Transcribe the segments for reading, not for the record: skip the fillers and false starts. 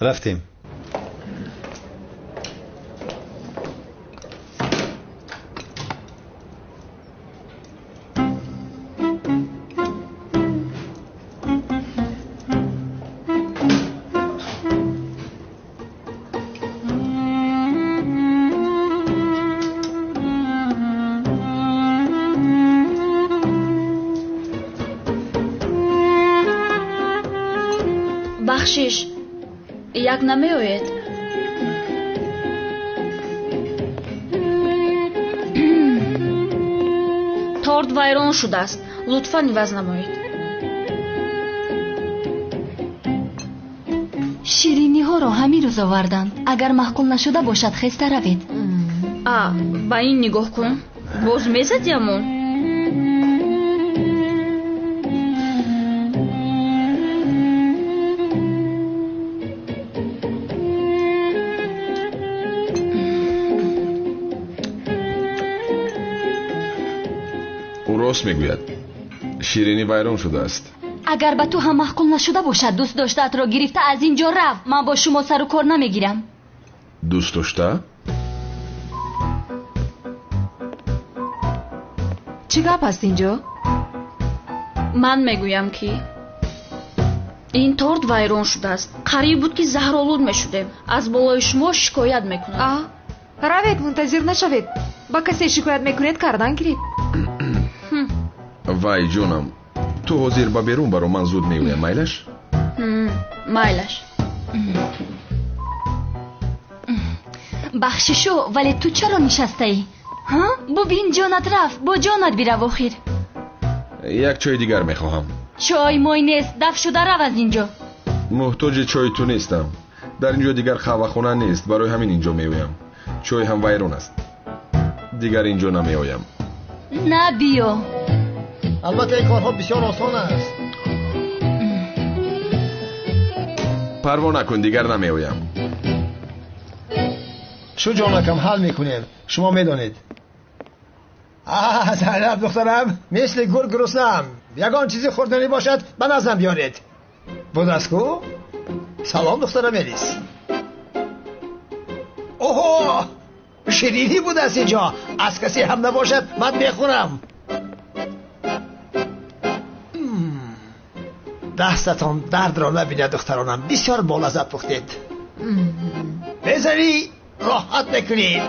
رفتیم. بخشش یک نمی‌آید. торт вайрон шудааст. лутфан иваз намоед. шириниҳоро ҳамин рӯз оварданд. агар маҳкум нашуда бошад хеста равед. ба ин нигоҳ кун. боз мезадиамон. راست میگوید. شیرینی ویران شده است. اگر به تو هم محکوم نشده باشد دوست داشته‌ات را گرفته از اینجا رفت. من با شما سر و کار نمیگیرم. دوست داشته؟ چی گپ است اینجا؟ من میگویم که این торт вайрон шудааст. қариб буд ки заҳролуд мешудем. аз болои шумо шикоят мекунам. равед, мунтазир нашавед. ба касе шикоят мекунед кардан гиред. вай ҷонам, ту ҳозир ба берун баро ман зуд меоям, майлаш? майлаш. бахшишо, вале ту чаро нишастаӣ? бубин ҷонат рафт, бо ҷонат бирав охир. як чой дигар мехоҳам. чой мой нест, даф шуда рав аз инҷо. муҳтоҷи чои ту нестам. дар инҷо дигар хавахона нест, барои ҳамин инҷо меоям. чой ҳам вайрон аст. дигар инҷо намеоям. на биё. البته این کارها بسیار آسان است. پروا نکن، دیگر نمیایم. شو جانکم حل میکنیم. شما میدانید. زینب دخترم، مثل گل گرسنه‌ام. یگان چیزی خوردنی باشد به نزدم بیارید. بودسکو؟ سلام دخترم الیس. اوه، شیرینی بود از اینجا. از کسی هم نباشد من میخورم. دستتان درد را نبیند دخترانم. بسیار بالذت پختید. بذاری راحت بکنید.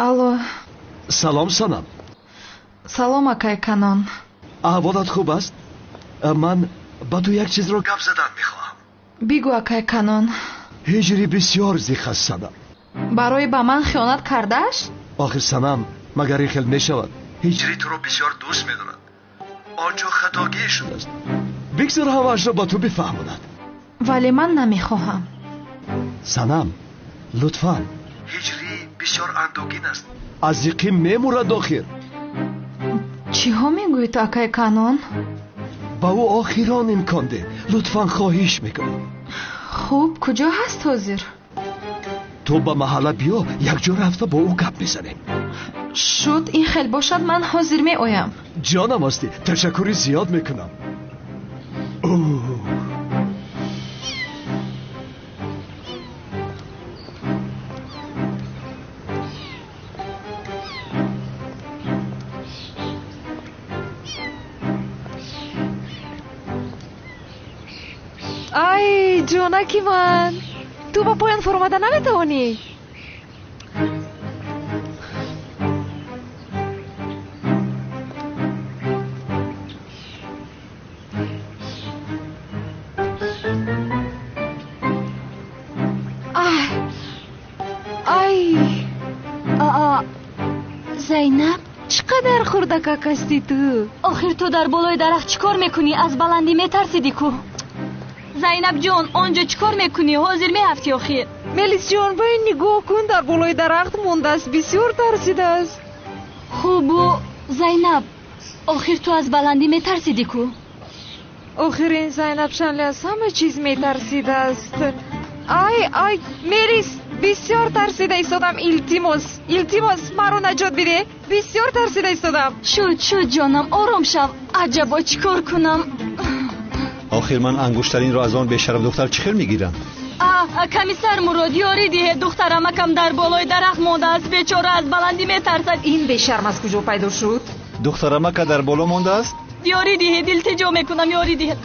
алло. салом санам. салом акай канон. аҳволат хуб аст? ман ба ту як чизро гап задан мехоҳам. бигӯ акай канон. ҳиҷри бисёр зих аст санам. барои ба ман хиёнат кардааст? охир санам, магар ин хел мешавад? ҳиҷри туро бисёр дӯст медорад. онҷо хатогӣ шудааст. бигзор ҳамаашро ба ту бифаҳмонад. вале ман намехоҳам. санам, лутфан. ҳиҷри бисёр андогин аст. аз иқим мемурад охир. чиҳо мегӯед акай канон? ба ӯ охирон имкон де. лутфан хоҳиш мекунам. хуб, куҷо ҳаст ҳозир? ту ба маҳалла биё, якҷо рафта бо ӯ гап мезанем. шуд, ин хел бошад, ман ҳозир меоям. ҷонам ҳастӣ, ташаккури зиёд мекунам. ай ҷонаки ман, ту ба поён фуромада наметавонӣ? зайнаб, چقدر خردکک هستی تو. آخر تو در بالای درخت چیکار میکنی؟ از بلندی میترسیدی کو؟ زینب جان آنجا چیکار میکنی؟ حاضر میهفتی آخر؟ ملیس جان باید نگاه کن، در بالای درخت مونده است، بسیار ترسیده است. خوبو زینب آخر تو از بلندی میترسیدی کو؟ آخرین زینب شنلی از همه چیز میترسیده است. آی ملیس بسیار ترسیده ایستادم. التماس مرا نجات بده، بسیار ترسیده ایستادم. شد جانم آرام شو. عجبا چیکار کنم؟ آخر من انگشترین را از آن بیشرف دختر چخیر میگیرم. کمیسر مراد یاری دیه دخترم کم در بالای درخت مونده است، بیچاره از بلندی میترسد. این بیشرم از کجا پیدا شد؟ دخترم که در بالا مونده است؟ یاری دیه التجا میکنم یاری دیه.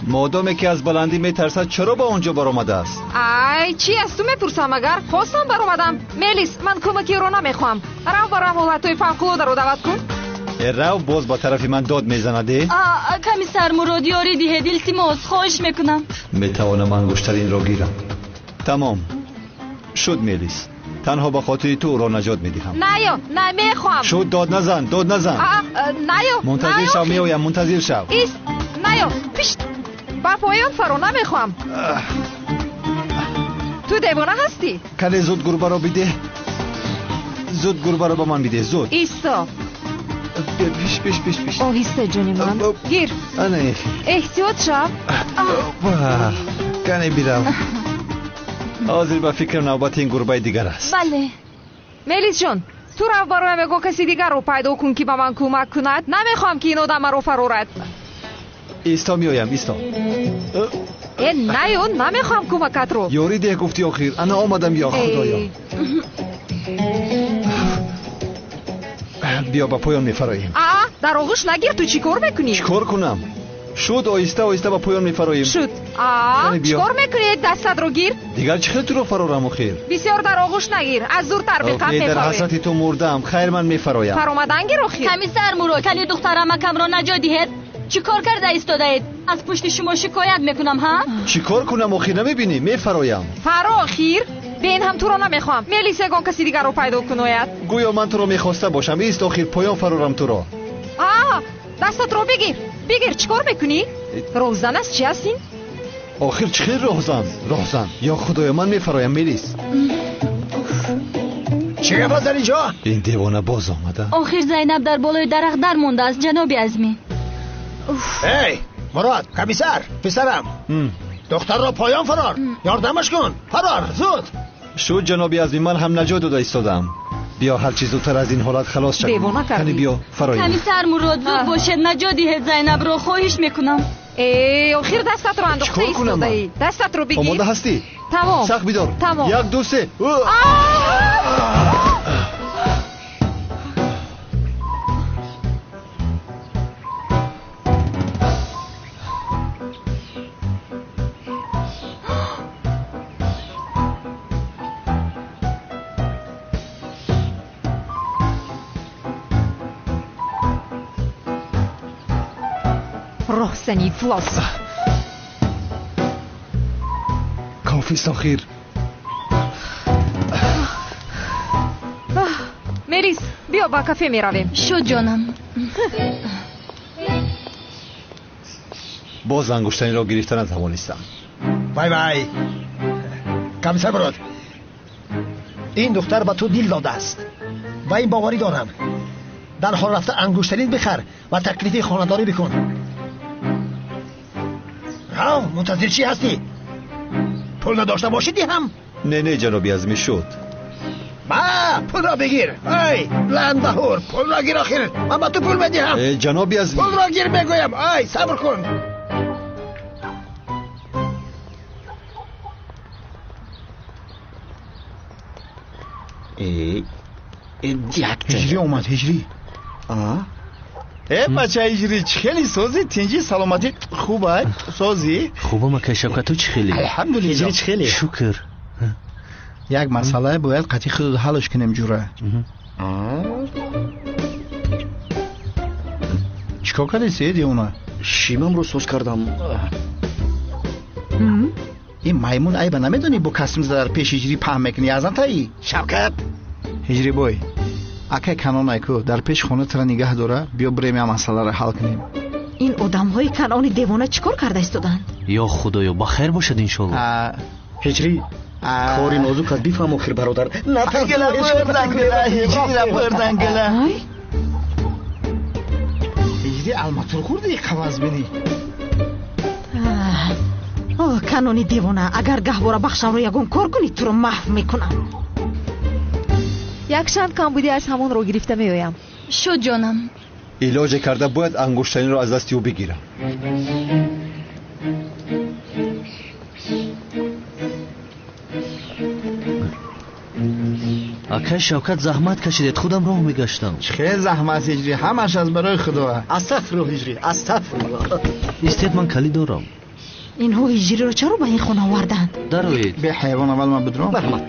مادامی که از بلندی میترسد چرا با اونجا برآمده است؟ چی از تو میپرسم؟ اگر خواستم برآمدم. ملیس من کمکی رو نمیخوام. رو برام حالتهای فوق‌العاده رو دعوت کن. رو باز با طرف من داد میزنده؟ کمیسر مراد یاری دیه التماس خواهش میکنم. میتوانم انگشترین را گیرم. تمام شد ملیس، تنها با خاطر تو را نجات میدهم. نه میخوام. شد داد نزن. منتظر شو میایم. منتظر شو. پیشت با پایان فرو نمیخوام. تو دیوانه هستی؟ کلی زود گربه را بده. زود گربه را با من بده. زود ایستا. پیش. آهسته جونی من. گیر. آنه احتیاط شو. کنی بیرم. حاضر به فکر نوبت این گربه دیگر است. بله ملیس جون تو رو برای مگو کسی دیگر رو پیدا کن که به من کمک کند. نمیخوام که این آدم رو فرورد. ایستا میایم. ایستا. نمیخوام کمکت رو. یاری ده گفتی آخر. انا آمدم یا خدایا. بیا با پایان میفراییم. در آغوش نگیر. تو چی کار میکنی؟ چیکار کنم؟ شد آیسته با پایان میفراییم. شد. چیکار میکنی؟ دستت رو گیر. دیگر چه تو رو فرارم آخر؟ بسیار در آغوش نگیر. از دور تر بقم میفراییم. در حسرت تو مردم. خیر من میفرایم. فرامدن گیر آخر. کمیسر مراد کلی دخترم کم را نجات دهید. چیکار کرده ایستاده اید؟ از پشت شما شکایت میکنم ها؟ چیکار کنم آخر؟ نمیبینی میفرایم. آخر بین هم تو رو نمیخوام. ملیس یگان کسی دیگر رو پیدا کنوید. گویا من تو رو میخواسته باشم. ایست آخر پایان فرارم تو را. دستت رو بگیر. چیکار میکنی؟ روزن است چی هستین؟ آخر چخیر راهزن یا خدای من میفرایم. ملیس چه گپ است در اینجا؟ این دیوانه باز آمده. آخر زینب در بالای درخت در مونده است جناب عزمی. هی مراد کمیسر پسرم دختر را پایان فرار. یاردمش کن. فرار زود. شد جناب عزمی من هم نجات داده ایستادم. بیا هر چیز زودتر از این حالت خلاص شویم. دیوانه کردی. بیا فرایم. کمیسر مراد زود باشد نجات دهید زینب رو خواهش میکنم. آخر دستت رو انداخته ایستاده ای. دستت رو بگیر. آماده هستی؟ تمام. سخت بیدار. تمام. 1 2 3. راهزنی فلاس. کافی است آخر. ملیس بیا با کافه میرویم. شد جانم. باز انگشترین را گرفتن نتوانستم. بای کمیسر مراد این دختر به تو دل داده است و این باوری دارم. در حال رفته انگشترین بخر و تکلیف خانه‌داری بکن. منتظر چی هستی؟ پول نداشته باشی هم؟ نه جنابی عزمی شد. پول را بگیر. ای لندهور پول را گیر آخر. من با تو پول بدیم. جنابی عزمی پول را گیر بگویم. ای صبر کن. هجری اومد. هجری بچه هجری خیلی سازی تنجی سلامتی خوبه سازی خوبم که شوکتو چی خیلی الحمدلله هجری چی خیلی شکر یک مسئله باید قطعی خود حلش کنیم جوره چیکار کردی سید اونا شیمم رو سوز کردم این میمون عیبه نمیدونی با کسیم در پیش هجری پهم میکنی ازن تایی شوکت هجری بای акай канонай ку дар пеш хона тра нигоҳ дора. Биё бирем я масъаларо ҳал кунем. ин одамҳои канони девона чӣ кор карда истоданд? ё худоё бахайр бошад иншолло. ҳиҷрӣ кори нозук аст бифаҳм охир бародар. ҳиҷрӣ алматур хурди қаваз бинӣ. канони девона, агар гаҳвора бахшамро ягон кор кунӣ туро маҳв мекунам. якшанд кам будӣ аз ҳамонро гирифта меоям. шуд ҷонам. илоҷе карда бояд ангуштанинро аз дасти ӯ бигирам. акай Шавкат заҳмат кашидед, худам роҳ мегаштам. чӣ хел заҳмат ҳиҷрӣ, ҳамаш аз барои худо. астағфирулло ҳиҷрӣ, астағфирулло. истед ман калид дорам. инҳо ҳиҷриро чаро ба ин хона оварданд? дароед. бе ҳайвон аввал ман бидром. марҳамат.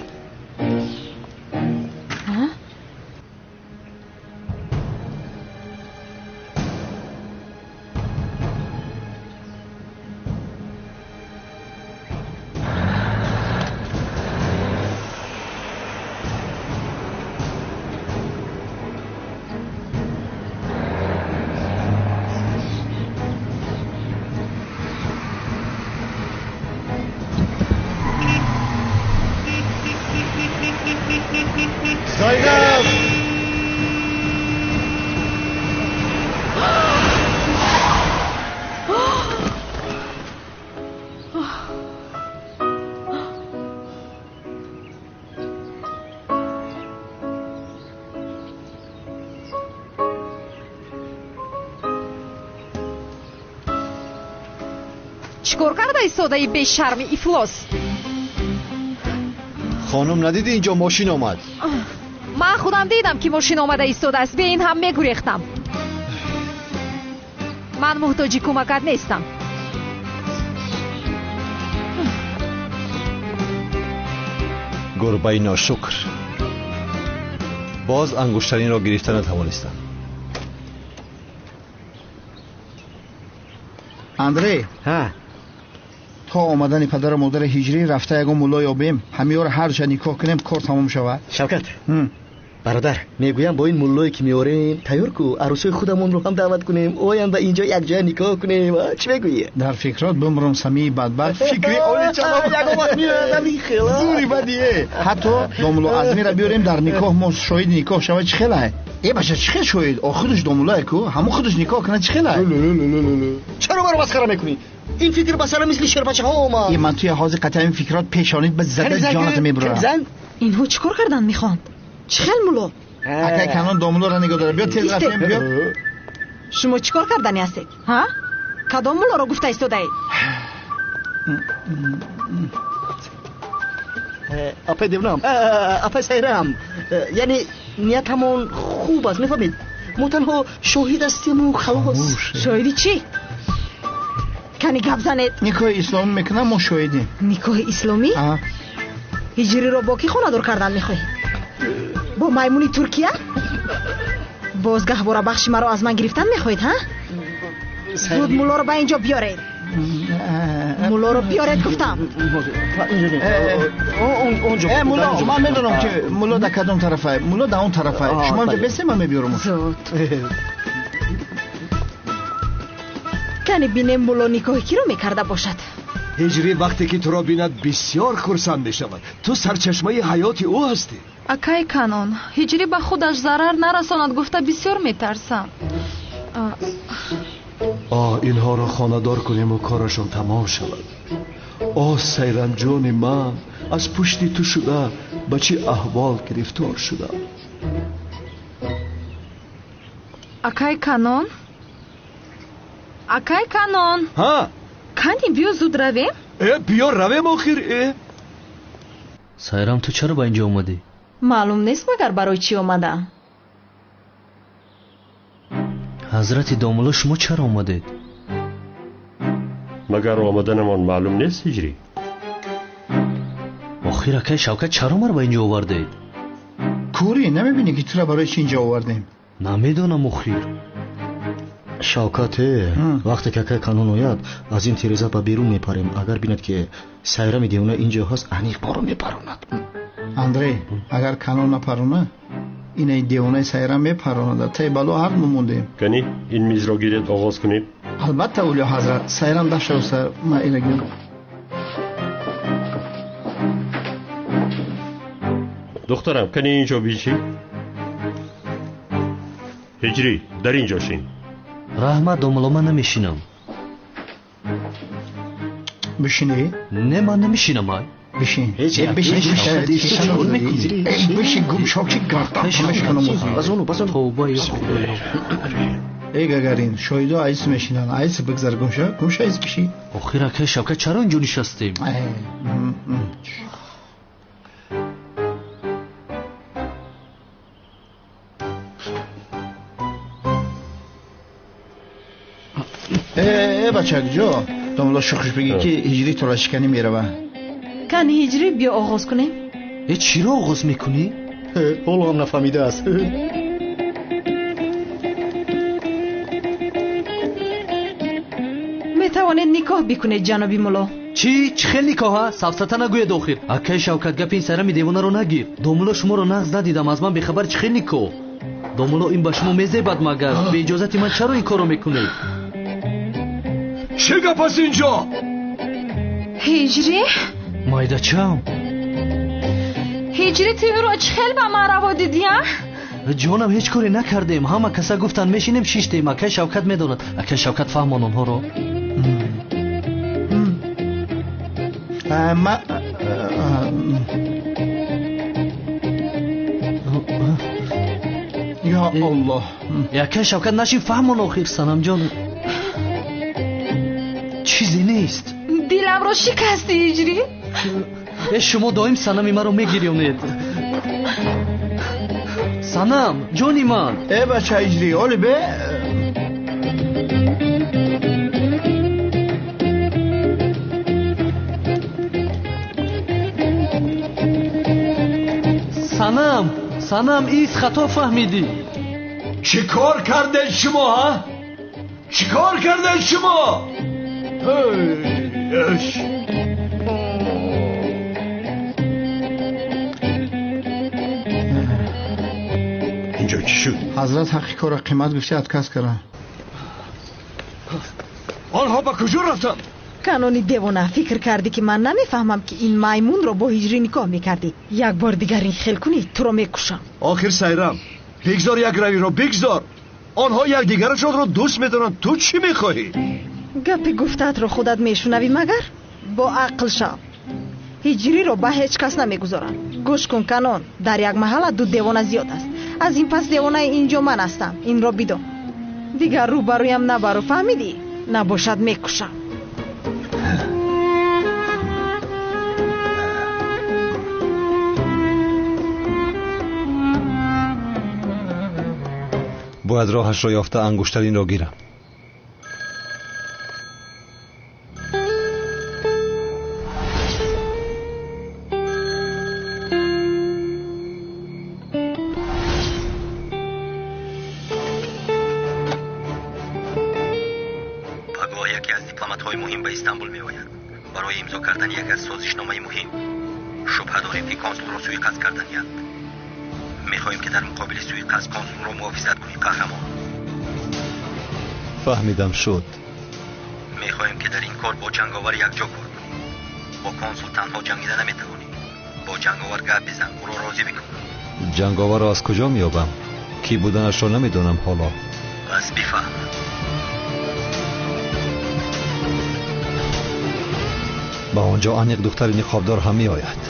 زینب چی کار کرده ایستاده به شرم افلاس؟ خانم ندیدی اینجا ماشین آمد؟ من خودم دیدم که ماشین آمده ایستاده است. به این هم میگریختم. من محتاج کمکت نیستم. گربه ناشکر. باز انگشترین را گرفته نتوانستم. اندری ها تا آمدن پدر و مادر هجری رفته یگان ملا یابیم همیار هر جا نکاح کنیم کار تمام شود. شوکت برادر میگویم با این ملایی که میاریم تیار کو عروسای خودمون رو هم دعوت کنیم آینده اینجا یک جا نکاح کنیم. چی میگویی؟ در فکرات بمرم سمی بدبخت فکری اولی چلا یک وقت میادم این خیلی زوری بدیه. حتی دامولا ازمی را بیاریم در نکاح ما شاهد نکاح شود. چی خیلی ای باشه چی خیلی شاهد خودش دامولای کو همون خودش نکاح کنه. چی خیلی چرا برو مسخره میکنی؟ این فکر بسر مثل شربچه ها اومد. من توی حاضر قطعه این فکرات پیشانیت به زده جانت میبرم. اینها چیکار کردن میخوان؟ چه خیل مولو؟ اکای کنون دامولو را نگاه داره. بیا تیز رفتیم بیا. شما چیکار کردنی هستید؟ ها؟ کدام مولا رو گفته ایستاده اید؟ اپا دیونم اپا سیرم یعنی نیت همون خوب است میفهمید؟ ما تنها شاهد هستیم و خلاص. شاهدی چی؟ کنی گپ زنید؟ نکاح اسلامی میکنم ما شاهدیم. نکاح اسلامی؟ هجری رو با کی خونه دور کردن میخوایی؟ با میمونی ترکیه؟ بازگاه برا بخش مرا از من گرفتن میخواید ها؟ زود مولا رو با اینجا بیارید. مولا رو بیارید گفتم. اونجا مولا من میدونم که مولا در کدام طرفه. مولا در اون طرفه. شما اینجا بسید من میبیارم. زود کنی بینیم مولا نکاحی کی رو میکرده باشد. هجری وقتی که تو را بیند بسیار خرسند میشود. تو سرچشمه حیات او هستی. акай канон ҳиҷрӣ ба худаш зарар нарасонад гуфта бисёр метарсам. اینها را خانه‌دار کنیم و کارشان تمام شود. سیرم جان من از پشت تو شده به چه احوال گرفتار شده. акай канон акай канон ها кани биё зуд равем. بیا رویم آخر. сайрам ту чаро ба инҷо омадӣ? معلوم نیست مگر برای چی آمدم. ҳазрати домуло шумо чаро омадед? مگر آمدنمان معلوم نیست هجری؟ охир акай Шавкат чаро маро ба инҷо овардед? کوری نمیبینی که تو را برای چی اینجا آوردیم؟ намедонам охир. شوکت وقتی که کانون آید از این تیرزه با بیرون میپریم. اگر بیند که سیرم دیونه اینجا هست انیق بارو میپروند. اندری اگر کانون نپرونه اینای دیوانه سیرم میپرانده تای بلو حق مموندیم. کنی این میز را گیرید آغاز کنیم. البته اولی حضرت سیرم داشته و سر ما اینه گیرم. دخترم کنی اینجا بیشی. هجری در اینجا شین. رحمت دوملو من نمیشینم. بشینی؟ نه من نمیشینم های. بشین. بشین گم شاکی گردم کنش کنم. توبه یا ای گگرین شایده عیس میشینن. عیس بگذار گمشه عیس بشی. آخیره که شوکت چرا اینجا نشستیم؟ بچه جو دوملا شخص بگی که هجری تو را شکنی میره با کن هجری بیا آغاز کنیم. چی را آغاز میکنی؟ حالا هم نفهمیده است. میتوانید نکاح بکنید جنابی مولا. چی خیلی نکاح؟ سفسطه نگوی داخل. اکه شوکت گپ این سرمی دیوانه رو نگیر. دوملا شما رو نقض ندیدم از من بخبر چی خیلی نکاح. دوملا این با شما میزیبد مگر به اجازت من چرا این کارو میکنید؟ چه گپ است اینجا؟ هجری؟ مایده چم؟ هجری توی رو خیلی با من روا دیدی ها؟ جانم هیچ کاری نکردیم. همه کسا گفتن میشینیم شیشتیم. اکه شوکت میداند. اکه شوکت فهمان آنها رو. یا الله اکه شوکت نشین فهمان آخر سنم جان. چیزی نیست. دیلم رو شکستی هجری؟ شما دائم سنمی من رو میگیرونید. سنم جانی من. ای بچه هجری اولی به سنم ایست خطا فهمیدی. چی کار کرده شما ها؟ چی کار کرده شما؟ اینجا چی شد؟ حضرت حقی کار قیمت گفتی اتکاس کردن. آنها با کجا رفتن؟ کانونی دیوانه فکر کردی که من نمیفهمم که این مایمون رو با هجری نکاح میکردی. یک بار دیگر این خیل کنی تو رو میکشم. آخر سیرم بگذار یک روی رو بگذار. آنها یک دیگرشون رو دوست میدارن. تو چی میخواهی؟ گپی گفتت رو خودت میشنوی مگر؟ با عقل شو. هجری رو به هیچ کس نمیگذارن. گوش کن کانون در یک محل دو دیوانه زیاد است. از این پس دیوانه اینجا من هستم. این رو بدون. دیگر رو برویم نبرو فهمیدی؟ نباشد میکشم. باید راهش را یافته انگشترین را گیرم. پگاه یکی از دیپلمات‌های مهم به استانبول می‌آید. برای امضا کردن یک از سازشنامه مهم. شبهه داریم که کنسول را سوءقصد کردند. می‌خواهیم که در مقابل سوءقصد کنسول را محافظت کنی قهرمان. فهمیدم شد. می‌خواهیم که در این کار با جنگاور یک جا کار کنی. با کنسول تنها جنگیده نمی‌توانی. با جنگاور گپ بزن او را راضی بکن. جنگاور را از کجا می‌یابم؟ کی بودنش را نمی‌دانم حالا. بس بفهم. با آنجا آن یک دختر نقابدار هم می‌آید.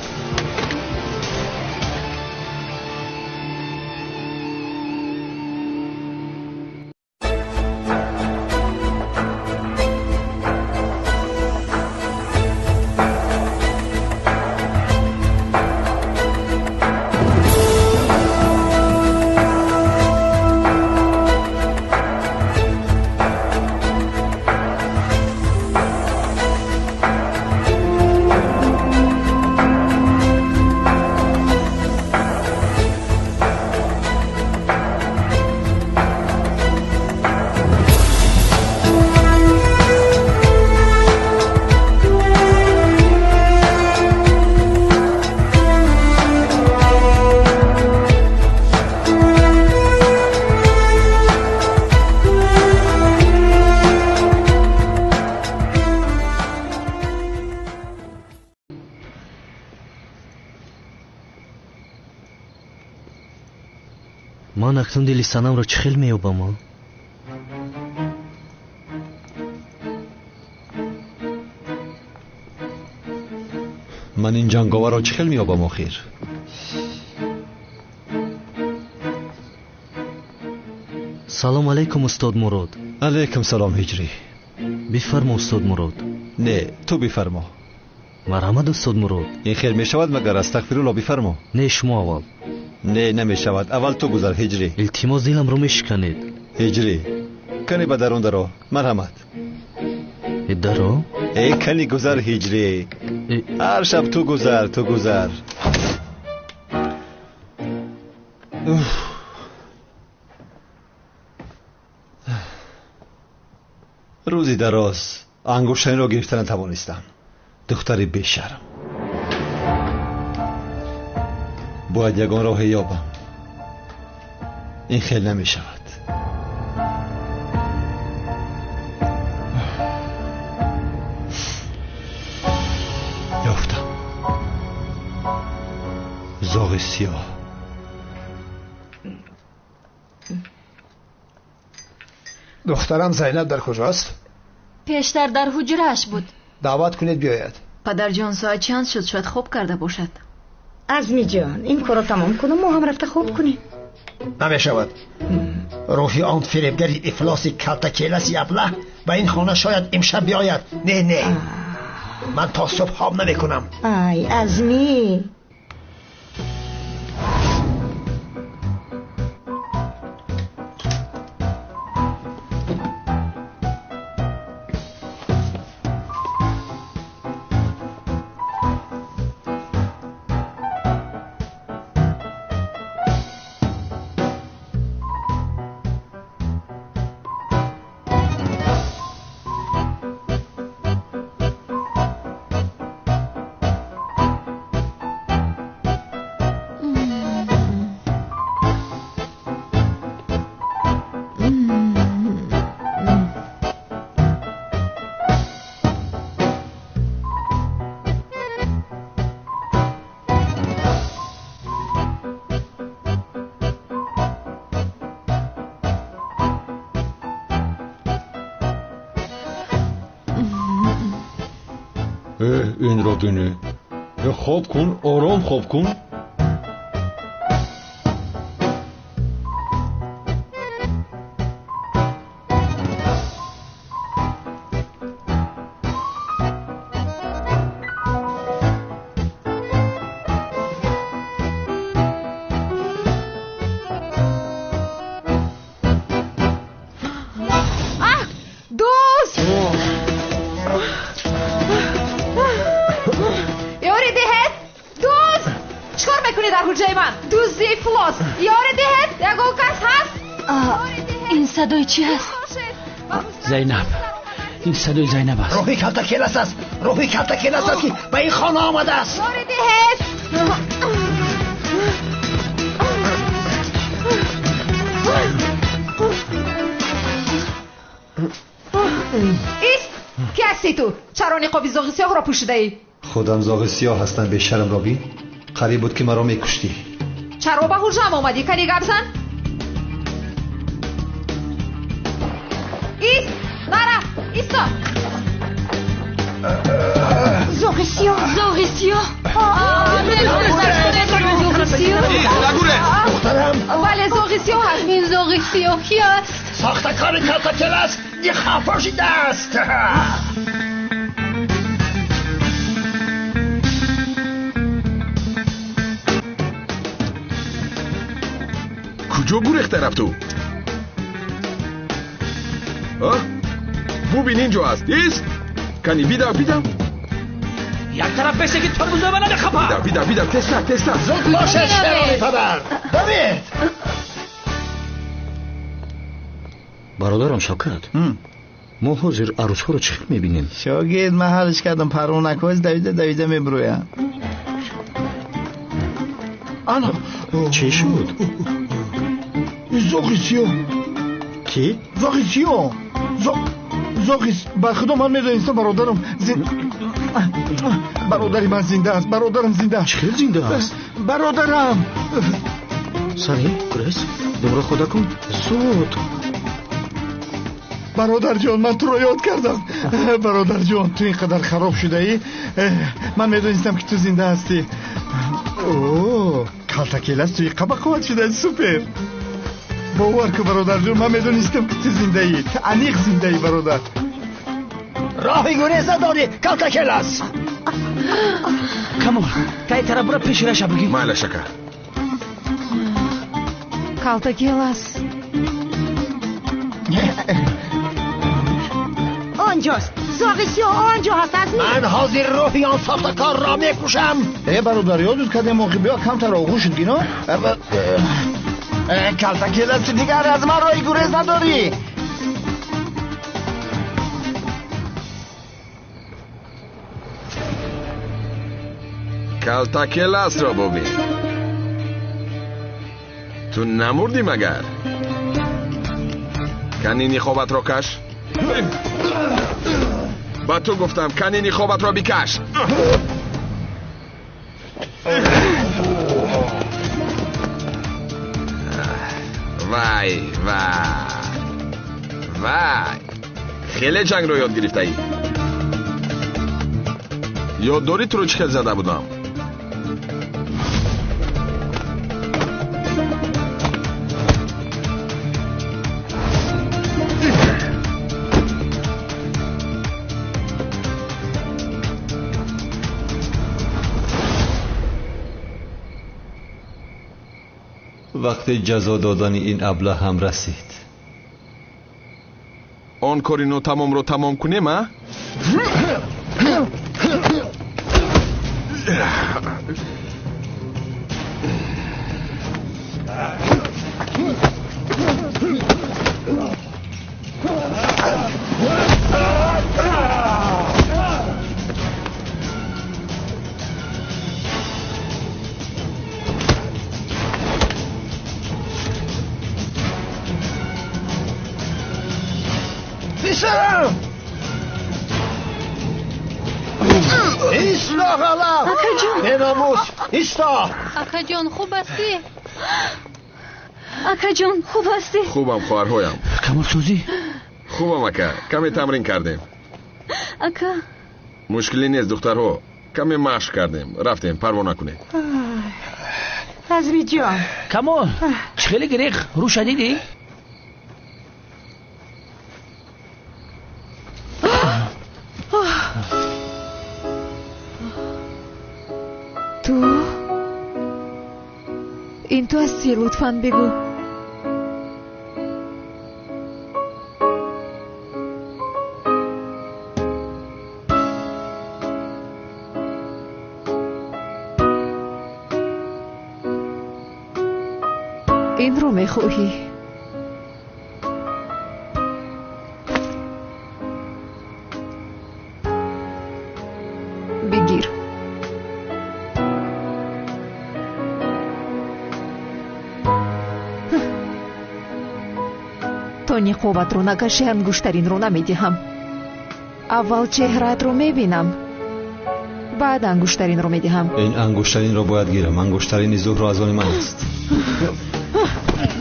ман акнун дили санамро чӣ хел меёбам? ман ин ҷанговарро чӣ хел меёбам охир? салом алайкум устод Мурод. алайкум салом ҳиҷрӣ. бифармо устод Мурод. не ту бифармо. марҳамат устод Мурод. ин хел мешавад магар? астағфирулло, бифармо. не шумо аввал. не намешавад. аввал ту гузар ҳиҷрӣ. илтимос диламро мешиканед. ҳиҷрӣ кани ба дарун даро. марҳамат. даро? кани гузар ҳиҷрӣ. ҳар шаб ту гузар, ту гузар. рӯзи дароз ангуштаниро гирифта натавонистам. духтари бешарм. бояд ягон роҳе ёбам. ин хел намешавад. ёфтам. зоғи сиёҳ. دخترم زینب در کجاست؟ پیشتر در حجره‌اش بود. دعوت کنید بیاید. پدر جان ساعت چند شد؟ شاید خوب کرده باشد. عزمی جان این کارو تمام کنم ما هم رفته خوب کنیم. نمیشود. روحی آن فریبگری افلاسی کلتکیلسی ابله به این خانه شاید امشب بیاید. نه من تا صبح خواب نمیکنم. ای عزمی این را بینی. خواب کن، آرام خواب کن. صدای چی هست؟ زینب. این صدای زینب است. روحی کلتکیلس است. روحی کلتکیلس است که به این خانه آمده است. ایست کی هستی تو؟ چرا نقاب زاغ سیاه را پوشیده ای؟ خودم زاغ سیاه هستم. به شرم را بین. قریب بود که مرا میکشتی. چرا به حجرم آمدی؟ کنی گپ زن؟ ایست نرم ایستا. زاغ سیاه. زاغ سیاه. بله زاغ سیاه هست. این زاغ سیاه کی است؟ ساختکار کلتکیلس دی خفاشیده است. کجا گریخته رفت تو؟ ببین اینجا هست. ایست کنی بیدم یک طرف بسه که ترمزه من نخپا. بیدم تسلا زود باشه شیرانی پدر. دوید برادرم شوکت. ما حاضر عروس‌ها رو چی میبینیم؟ شاگرد من حلش کردم پرونک های دویده میبرویم. آنا چی شد؟ زاغ سیاه. کی؟ زاغ سیاه. برخدا من میدونستم برادری من زنده است. برادرم زنده است. چه زنده است؟ برادرم سری گریس دوباره خدا کن زود. برادر جان من تو رو یاد کردم. برادر جان تو اینقدر خراب شده ای. من میدونستم که تو زنده هستی. اوه کالتاکیل است توی قبا قوت شده. سوپر. باور که برادر جان من میدونستم که تو زنده ای. تو انیق زنده ای برادر. راهی گریز نداری کالتاکیل است. کامل تای طرف برو پیش رشا بگی. مالا شکر کالتاکیل است. آنجاست زاغی سیاه آنجا هست. از من حاضر روحی آن ساختکار را میکشم. برادر یادت کده موقع بیا کمتر آغوش شد گینا. کالتاکیل است دیگر از من راهی گریز نداری. کالتاکیل است را ببین. تو نمردی مگر؟ کنینی خوابت را کش. با تو گفتم کنینی خوابت را بکش. وای خیلی جنگ رو یاد گرفته ای. یاد داری تو رو چکل زده بودم؟ وقت جزا دادن این ابله هم رسید. آن کارینو تمام رو تمام کنیم ها؟ ایستا غلا بناموس ایستا. اکا جان خوب هستی؟ اکا جان خوب هستی؟ خوبم خواهرهایم. کامل سوزی؟ خوبم اکا کمی تمرین کردیم. اکا مشکلی نیست دخترها. کمی مشق کردیم رفتیم پروانه کنه. عزمی جان کامل چه خیلی گریخ رو شدیدی؟ تو این تو هستی لطفاً بگو. این رو میخواهی؟ بگیر. تو نقابت رو نکشی انگشترین رو نمیدهم. اول چهرت رو میبینم بعد انگشترین رو میدهم. این انگشترین رو باید گیرم. انگشترین زهر از آن من است.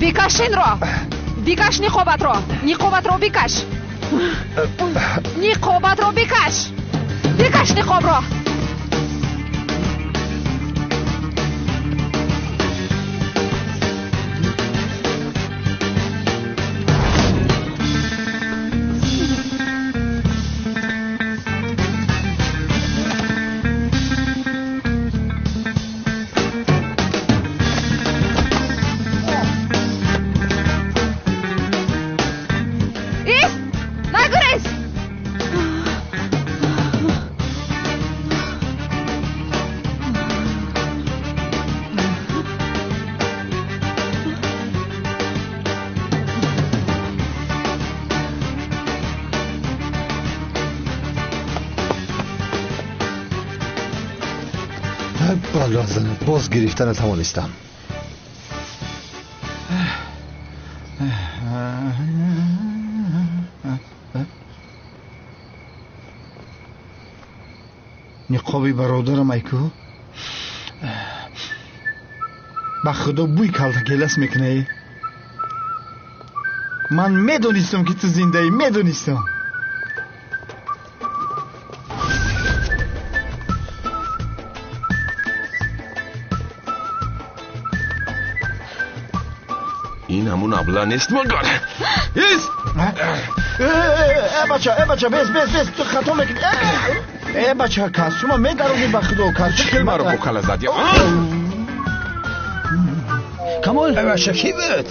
بکش این رو. بکش نقابت رو. نقابت رو بکش. نقابت رو بکش. بکش نقاب رو. بالا زنت باز گرفتن توانستم. نقابی برادرم ایکو ба худо бӯй калтакелас мекунӣ. ман медонистам ки ту зиндаӣ, медонистам. این همون ابله نیست مگر ایست بچه بیست تو خطا میکنی. بچه کاستوم میدارونی به خدا کاستوم چکل مرا بکل زدی. کمال بچه کی بود؟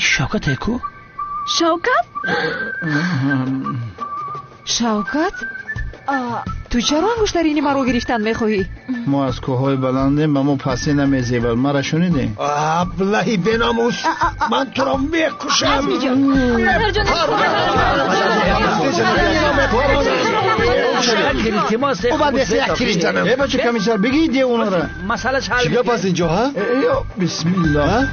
شوکت اکو شوکت تو چرا انگشترینی مرا گرفتن میخواهی؟ ما از کوههای بلندیم و ما پسی نمیزیبل. مرا شنیدیم؟ ابلهی بناموس، من تو را میکشم. عزمی جان التماس بچه کمیسر بگید یه اونا را. مسئله حل چیگه پس اینجا ها؟ بسم الله.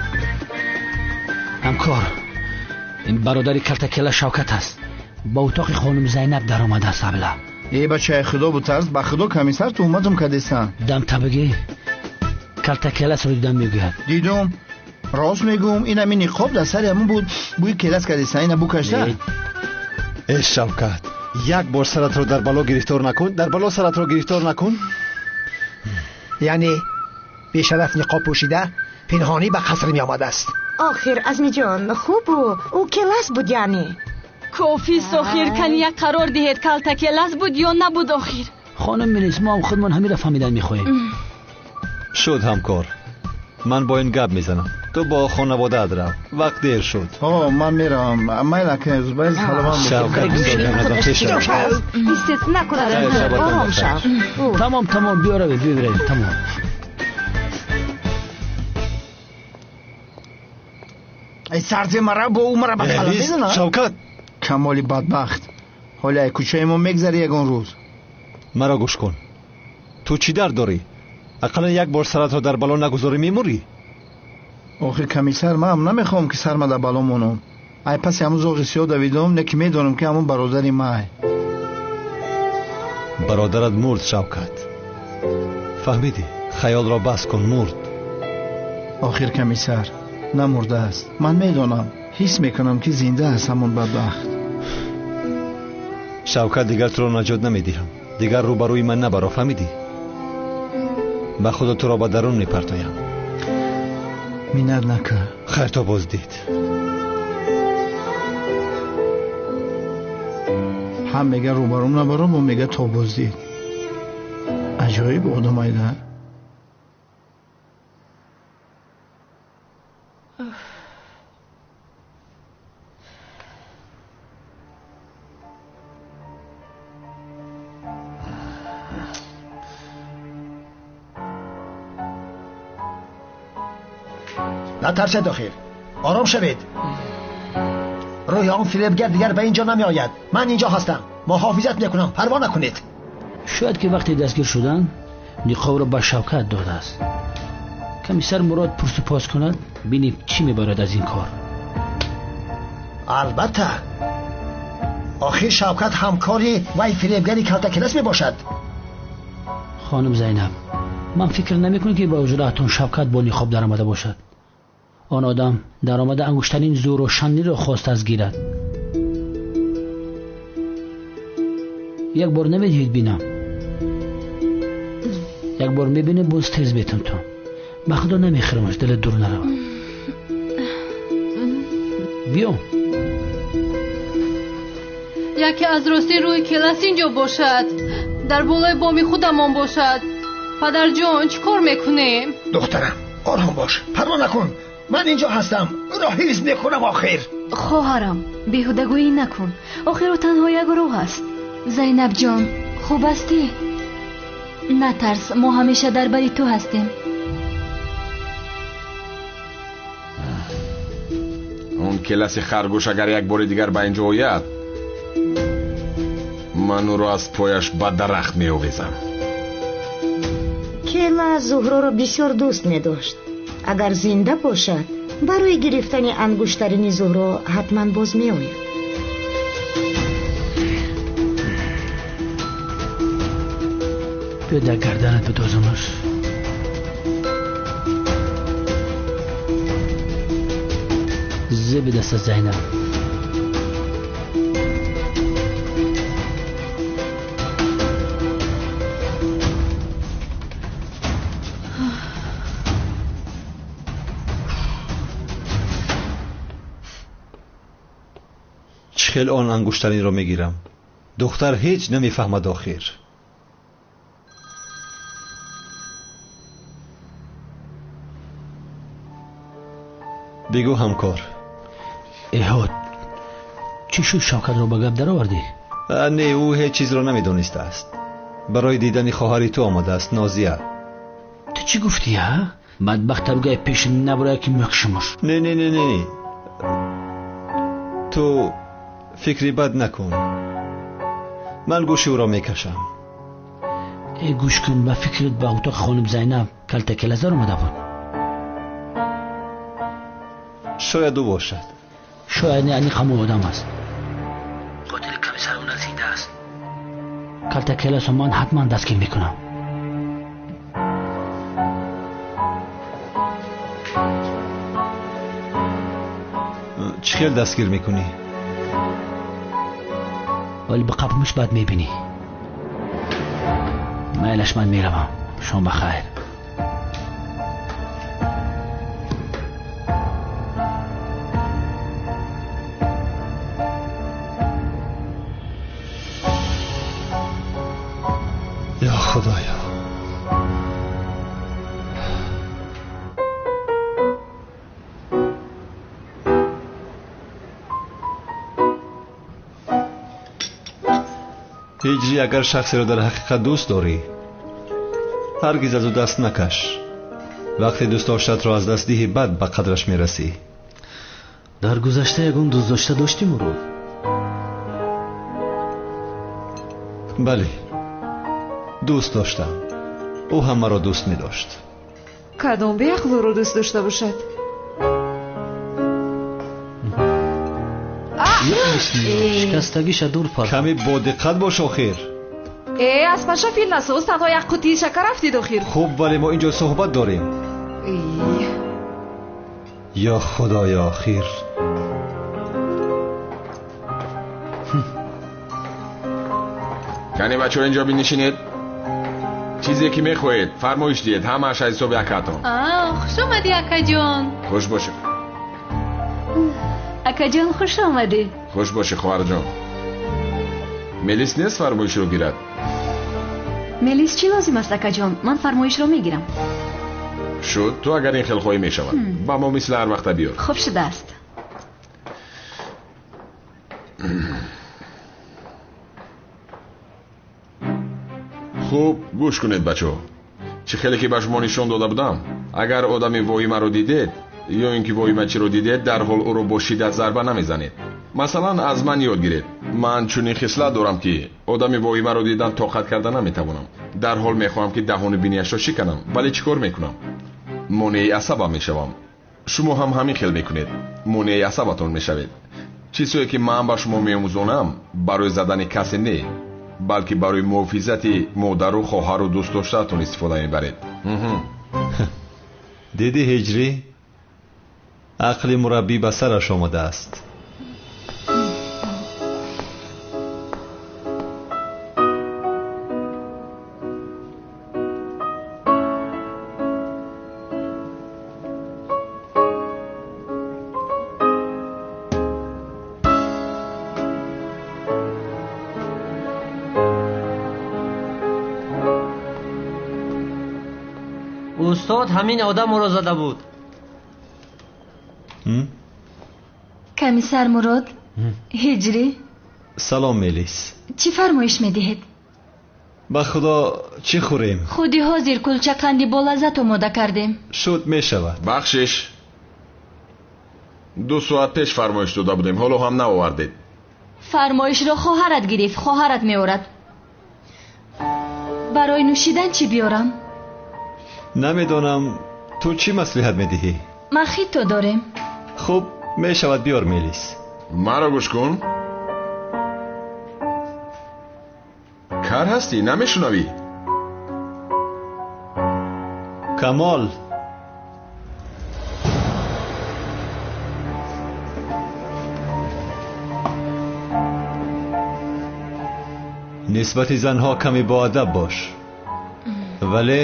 همکار این برادری کلتکلا شوکت است. با اتاق خانم زینب در آمده است. ابله ای بچه خدا بوترز با خدا کمیسر تو اومدم کدیستان دم تبگی کلتکلس رو دیدم میگوید. دیدم راست میگم این همین نقاب در سر همون بود. بوی کلاس کدیستان این بو کشته. ای شوکت یک بار سرت رو در بالا گرفتار نکن. در بالا سرت رو گرفتار نکن. یعنی بیشرف نقاب پوشیده پنهانی به قصر می آمده است. آخر عزمی جان خوب او کلاس بود. یعنی کافی سخیر کنی یک قرار دهید کلتکلس بود یا نبود. آخر خانم مینیس ما هم خودمان همین را فهمیدن میخواهیم. شد همکار من با این گپ میزنم. تو با خانواده ادرا وقت دیر شد. من میرم میل که زبایل سلام شوکت بسیار پیش رو استثنا کنم. تمام بیاره تمام. ای سرزی مرا با او مرا بخلا میزنه. شوکت کمالی بدبخت حالا ای کوچه ما میگذری یکان روز. مرا گوش کن. تو چی در داری؟ اقلا یک بار سرت رو در بالا نگذاری میموری. آخه کمیسر من هم نمیخوام که سرم در بالا مونم. ای پس همون زوغی سیاه دویدم نه که میدونم که همون برادری مای. برادرت مرد شوکت. فهمیدی؟ خیال را بس کن مرد. آخر کمیسر نمرده است. من میدونم حس میکنم که زنده است همون بدبخت. شوکت دیگر تو را نجات نمیدیم. دیگر روبروی من نبرو. فهمیدی؟ با خدا تو را به درون میپرتایم. مینت نکن. خیر تا بازدید. هم میگه روبروم نبرو و میگه تا بازدید. عجایب آدم ایده. نترسید آخر آرام شوید. روی آن فریبگر دیگر به اینجا نمی آید. من اینجا هستم. محافظت میکنم. پروا نکنید. شاید که وقتی دستگیر شدن نقاب را به شوکت داده است. کمیسر مراد پرس پاس کند بینیم چی میبارد از این کار. البته آخر شوکت همکاری وی فریبگری کلتکلس می باشد. خانم زینب من فکر نمی کنم که با اجراتون شوکت با نقاب در آمده باشد. آن آدم در آمده انگشترین زور و شنی را خواست از گیرد. یک بار نمیدید بینم. یک بار میبینه باز تیز بیتم تو. به خدا نمیخرمش دل دور نرو. بیا. یکی از راستی روی کلاس اینجا باشد. در بالای بامی خودمان باشد. پدر جان چی کار میکنیم؟ دخترم آرام باش. پروا نکن. من اینجا هستم. را حفظ میکنم. آخر خواهرم بیهودگویی نکن. آخر او تنها یک روح است. زینب جان خوب هستی؟ نترس ما همیشه در بری تو هستیم. اون کلاس خرگوش اگر یک بار دیگر به اینجا آید من او را از پایش به درخت می آویزم. کلاس زهرا را بسیار دوست می داشت. اگر زنده باشد برای گرفتن انگشترین زهرا حتما باز می آید. بیا در گردنت بدوزمش. زب دست زینب. چخیل آن انگشترین رو میگیرم. دختر هیچ نمیفهمد آخر. بگو همکار. ایهاد چی شد شوکت رو به گپ در آوردی؟ نه او هیچ چیز رو نمیدونسته است. برای دیدن خواهری تو آمده است نازیه. تو چی گفتی ها؟ بدبخت بگه پیش نبره که میخشمش. نه نه نه نه تو فکری بد نکن. من گوش او را میکشم. ای گوش کن به فکرت به اتاق خانم زینب کلته کلزار اومده بود. شاید او باشد. شاید نه همون آدم است. قاتل کمیسر اون زنده است. کلته کلاس من حتما دستگیر میکنم. چی خیل دستگیر میکنی؟ ولی به قبرمش بعد میبینی. میلش من میروم. شما بخیر. یا خدایا. هجری اگر شخصی را در حقیقت دوست داری هرگز از او دست نکش. وقتی دوست داشتت را از دست دهی بعد به قدرش میرسی. در گذشته یگون دوست داشته داشتیم او رو. بله دوست داشتم. او هم مرا دوست می داشت. کدام به اخلاق رو دوست داشته باشد؟ شکستگیش دور پرد. کمی با دقت باش آخر. از پشا فیل نسوز تنها یک قطعی شکر رفتید آخر. خوب ولی ما اینجا صحبت داریم. یا خدایا آخر. کنی بچه ها اینجا بینشینید. چیزی که میخواید فرمایش دید. همه اش از صبح یکتون. خوش آمدی اکا جان. خوش باشه. اکا جان خوش آمدی. خوش باشه خواهر جان. ملیس نیست فرمایش رو گیرد. ملیس چی لازم است اکا جان؟ من فرمایش رو میگیرم. شد تو اگر این خیل خواهی میشود با ما مثل هر وقت بیار. خوب شده است. خوب گوش کنید بچه ها. چه خیلی که به شما نشون داده بودم اگر آدمی واهمه رو دیدید یا اینکه واهمه چی رو دیدید در حال او رو با شدت ضربه نمیزنید. مثلا از من یاد گیرید. من چون این خصلت دارم که آدمی واهمه رو دیدن طاقت کردن نمیتوانم. در حال میخوام که دهان بینیش رو شکنم ولی چیکار میکنم؟ مانع عصبم میشوم. شما هم همین خیل میکنید. مانع عصبتون میشوید. چیزی که من با شما میآموزونم برای زدن کسی نه بلکه برای محافظت مادر و خواهر و دوست داشته‌تون استفاده میبرید. دیدی هجری؟ عقل مربی به سرش آمده است. استاد همین آدم رو زده بود. کمیسر مراد. هجری. سلام ملیس. چی فرمایش میدهید؟ با خدا چی خوریم؟ خودی حاضر کلچه قندی با لذت آماده کردیم. شد میشود. بخشش 2 ساعت پیش فرمایش داده بودیم حالا هم نآوردید. فرمایش را خواهرت گرفت. خواهرت میآورد. برای نوشیدن چی بیارم؟ نمیدانم تو چی مصلحت میدهی؟ مخیتو داریم. خب میشود بیار ملیس. مرا گوش کن. کار هستی نمیشنوی؟ камол нисбати занҳо каме боадаб бош вале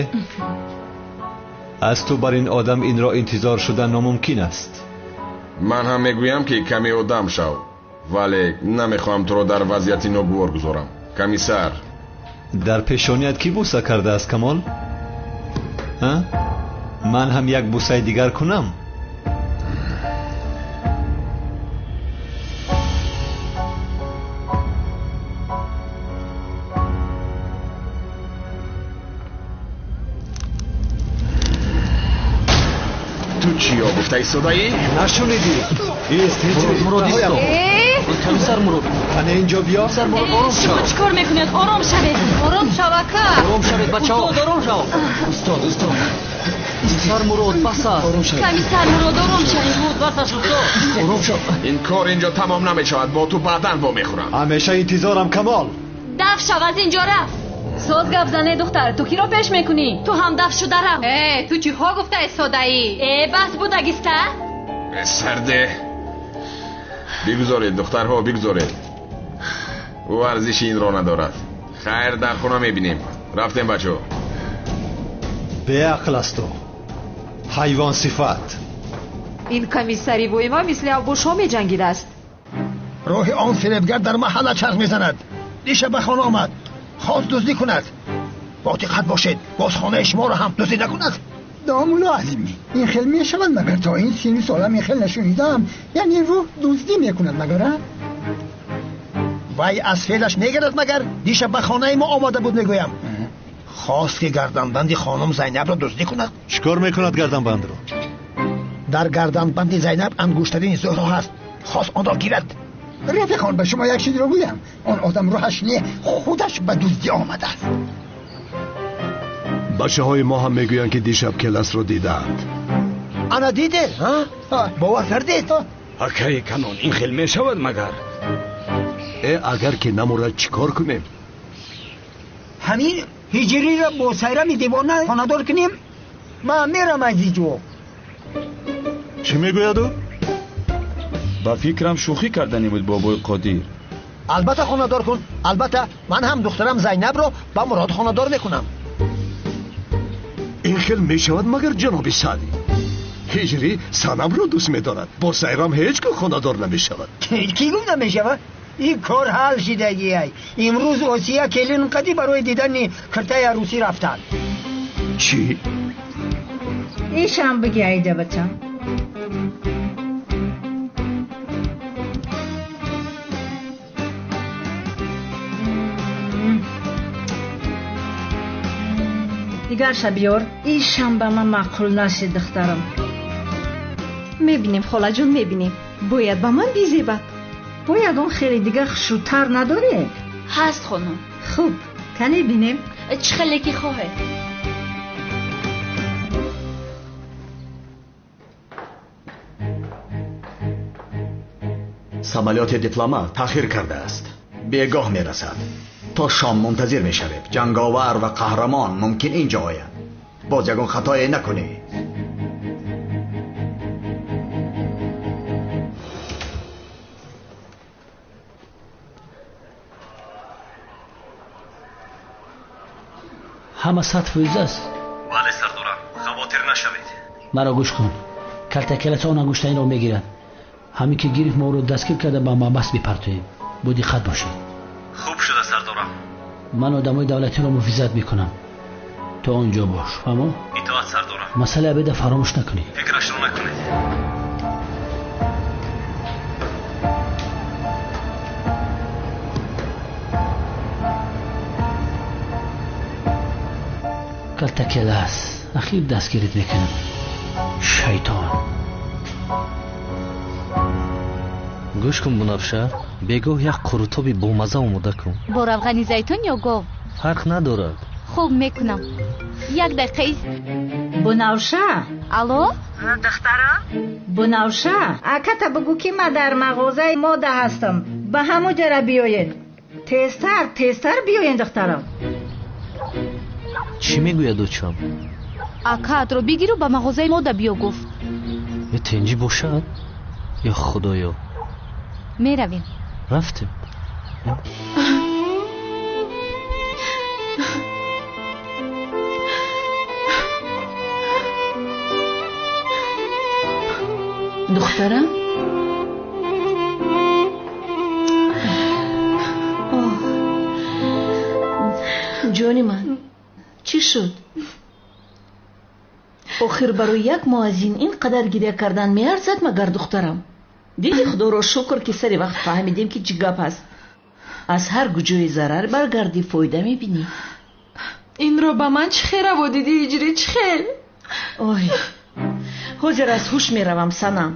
аз ту бар ин одам инро интизор шудан номумкин аст ман ҳам мегӯям ки каме одам шав вале намехоҳам туро дар вазъияти ногувор гузорам. комиссар, дар пешоният ки буса кардааст камол? ман ҳам як бусаи дигар кунам? ту чиё гуфтаи содаӣ? нашуниди? ист мурод исто. комиссар мурод, ана инҷо биё. комиссар мурод, ором шав. чӣ кор мекунед? ором шавед. ором шавака. ором шавед бачаҳо. ором шав. устод. комиссар мурод, бас аст. комиссар мурод, ором шавед. ором шав. ин кор инҷо тамом намешавад. бо ту баъдан вомехӯрам. ҳамеша интизорам камол. даф шав, аз инҷо рафт. соз гап зане духтар, ту киро пеш мекунӣ? ту ҳам даф шуда рав. ту чиҳо гуфта истодаӣ? бас будагиста? сарде бигузоред духтарҳо, бигузоред. ӯ арзиши инро надорад. хайр, дар хона мебинем. рафтем бачаҳо. беақл асту ҳайвон сифат. ин комиссари воима мисли авбошҳо меҷангидааст. роҳи он фиребгар дар маҳалла чарх мезанад. диша ба хона омад, хост дуздӣ кунад. бодиққат бошед, боз хонаи шуморо ҳам дуздӣ накунад. دامولا عظیمی این خیلی میشود مگر تا این سینی سالم این خیلی نشونیدم یعنی رو دزدی میکند مگر وای از فعلش میگرد مگر دیشب به خانه ما آماده بود میگویم خواست که گردنبند خانم زینب را دزدی کند. چیکار میکند گردنبند رو؟ در گردنبند زینب انگشترین زهره هست، خواست آن را گیرد. رفیقان به شما یک چیزی رو بگویم، آن آدم راهش نیه، خودش به دزدی آمده است. بچه های ما هم میگویند که دیشب کلاس رو دیدند. انا دیده؟ باور کردید؟ اکای کنون این خیلی میشود مگر اگر که نمورد چیکار کنیم؟ همین هجری را با سیرم دیوانه خاندار کنیم؟ من میرم از اینجا. چی میگوید او؟ با فکرم شوخی کردنی بود بابای قادر. البته خاندار کن، البته من هم دخترم زینب رو با مراد خاندار میکنم. این خیلی میشود مگر جناب سعدی؟ هجری سنم رو دوست میدارد، با سیرم هیچ که خاندار نمیشود. کی گفت نمیشود؟ این کار حل شدگی ای. امروز آسیا کلین قدی برای دیدن کرتای عروسی رفتن. چی؟ ایشم بگی ایده بچم. دیگر شبیار ایشم به من معقول نشد دخترم. میبینیم خاله جون میبینیم. باید به من بیزیبد. باید اون خیلی دیگه خشوتر نداره؟ هست خانم. خوب کنی بینیم؟ چه خیلی که خواهد. самолёти дипломат таъхир кардааст. бегоҳ мерасад. то шом мунтазир мешавем. ҷанговар ва қаҳрамон мумкин инҷо ояд. боз ягон хатое накунӣ. ҳама сатфоиз аст. бале сардорам, хавотир нашавед. маро гӯш кун. калтакеласи он ангуштаинро мегирад. ҳамин ки гирифт моро дастгир карда ба маҳбас бипартоем. бо диққат бошед. хуб шуда сардорам. ман одамои давлатиро муҳофизат мекунам. то он ҷо бош. фаҳмо? итоат сардорам. масъалаи абеда фаромӯш накунед. фикрашро накунед. калтакела аст. ахир дастгирит мекунам. шайтон. гӯш кун бунафша, бегоҳ як қурутоби бомаза омода кун. бо равғани зайтун ё гов? фарқ надорад. хуб мекунам. як дақиқа ист. бунавша. алло? духтара? бунавша, аката бигӯ ки ман дар мағозаи мода ҳастам. ба ҳамон ҷара биёед. тезтар биёед духтарам. чӣ мегӯяд очам? акаатро бигиру ба мағозаи мода биё гуфт. тенҷӣ бошад ё худоё? меравем. рафтем. духтарам, ҷони ман, чӣ шуд? охир барои як муаззин ин қадар гирья кардан меарзад магар, духтарам? диди, худоро шукр ки сари вақт фаҳмидем ки чӣ гап аст. аз ҳар гуҷои зарар баргардӣ фоида мебинӣ. инро ба ман чӣ хераво диди иҷри, чӣ хел? ой, ҳозир аз ҳуш меравам санам.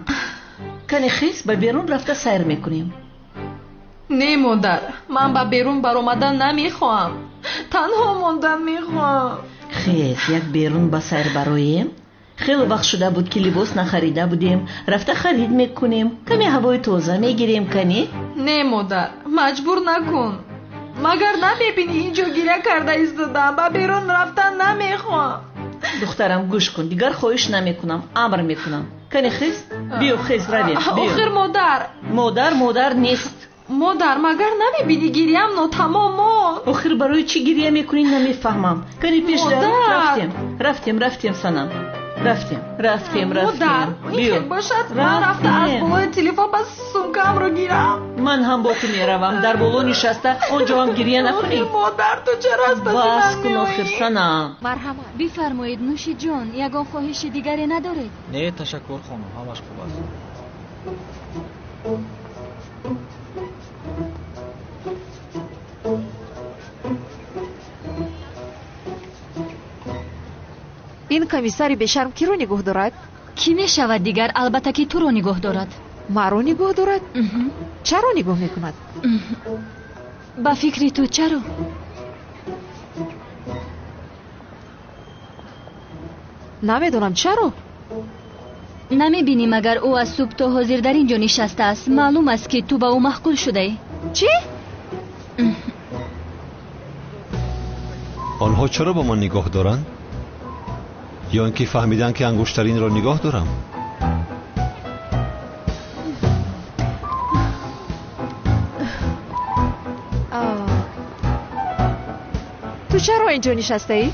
кане хез ба берун рафта сайр мекунем. не модар, ман ба берун баромадан намехоҳам. танҳо мондан мехоҳам. хез як берун ба сайр бароем. хеле вақт шуда буд ки либос нахарида будем. рафта харид мекунем, каме ҳавои тоза мегирем. кане не модар, маҷбур накун. магар намебинӣ ин ҷо гирья карда истодам. ба берун рафтан намехоҳам. духтарам гӯш кун, дигар хоҳиш намекунам, амр мекунам. кане хез биё, хез равем. охир модар модар нест. модар, магар намебинӣ гирьям нотамом монд. охир барои чӣ гирья мекунӣ намефаҳмам. кане пеш рафтем санам. рафтем. модар, ин хел бошад ман рафта аз болои телефон ба сумкаамро гирам. ман ҳам бо ту меравам. дар боло нишаста онҷо ҳам гирья накунӣ. модар, ту чаро аз бас кун охир санам. марҳамат. бифармоед нӯши ҷон, ягон хоҳиши дигаре надоред? не ташаккур хонум, ҳамаш хуб аст. ин комиссари бешарм киро нигоҳ дорад? кӣ мешавад дигар? албатта ки туро нигоҳ дорад. маро нигоҳ дорад? чаро нигоҳ мекунад? ба фикри ту чаро? намедонам чаро. намебинӣ магар ӯ аз субҳ то ҳозир дар ин ҷо нишастааст? маълум аст ки ту ба ӯ маҳқул шудаӣ. чӣ? онҳо чаро ба ман нигоҳ доранд? ё ин ки фаҳмиданд ки ангуштаринро нигоҳ дорам? ту чаро ин ҷо нишастаӣ?